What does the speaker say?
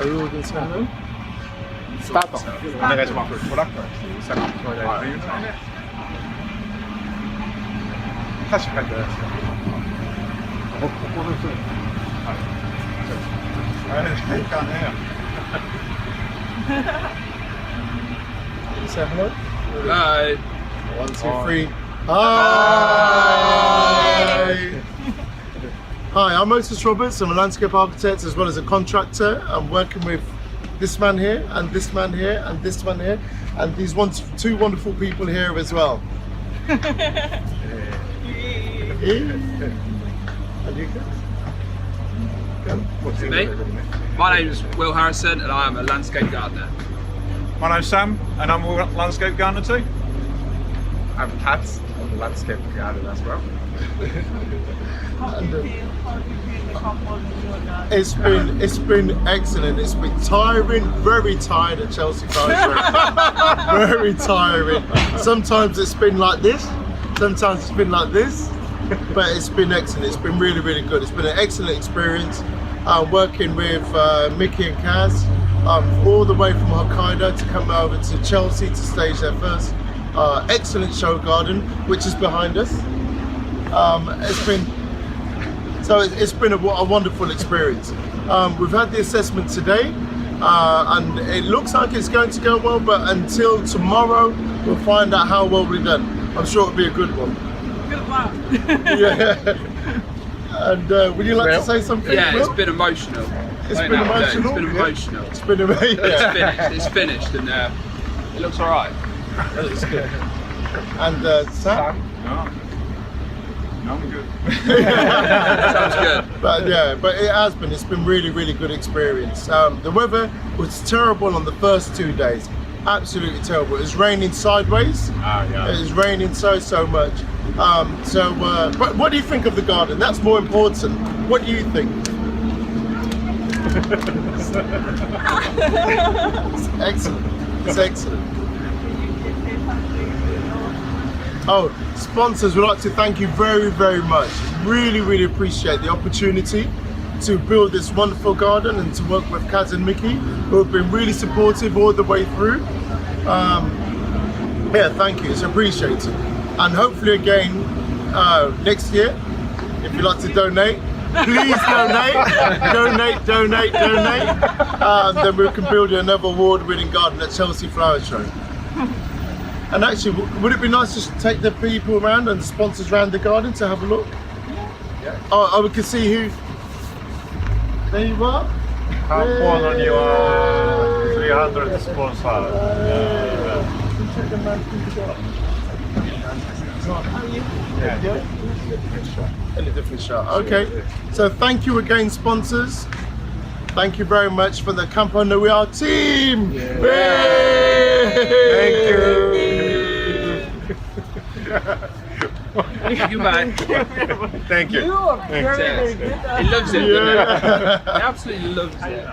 スタートお願いします。トラックさっき歌詞書いてないですか。ここの人あれないかね。Say hello. Hi. 1, 2, 3. Hi. Hi, I'm Otis Roberts. I'm a landscape architect as well as a contractor. I'm working with this man here and this man here and this man here and these two wonderful people here as well. Me? My name is Will Harrison and I am a landscape gardener. My name's Sam and I'm a landscape gardener too. I'm Tats. I'm a landscape gardener as well. It's been excellent. It's been tiring, very tired at Chelsea Flower Show. Very tiring. Sometimes it's been like this, sometimes it's been like this, but it's been excellent. It's been really, really good. It's been an excellent experience working with Mickey and Kaz all the way from Hokkaido to come over to Chelsea to stage their first excellent show garden, which is behind us. It's been a wonderful experience. We've had the assessment today and it looks like it's going to go well, but until tomorrow we'll find out how well we've done. I'm sure it'll be a good one. Good luck. Yeah. And would you like to say something? Yeah, Will? it's been emotional. It's been emotional. It's been emotional. It's been amazing. It's finished and it looks alright. It looks good. And Sam? No, I'm good. Sounds good. But yeah, but it's been really, really good experience. The weather was terrible on the first 2 days. Absolutely terrible. It was raining sideways. Yeah. It was raining so much. But what do you think of the garden? That's more important. What do you think? It's excellent. It's excellent. Oh, sponsors, we'd like to thank you very, very much. Really, really appreciate the opportunity to build this wonderful garden and to work with Kaz and Mickey, who have been really supportive all the way through. Yeah, thank you, it's appreciated. And hopefully again, next year, if you'd like to donate, please donate. donate. Then we can build you another award-winning garden at Chelsea Flower Show. And actually, would it be nice to take the people around and the sponsors around the garden to have a look? Yeah. Oh, we can see who. There you are. Kampoの庭300 sponsors. In a different shot. Okay. So thank you again, sponsors. Thank you very much for the Kampo no庭team. Thank you. Goodbye. Thank you. You are very good. He loves it. Yeah. He absolutely loves it.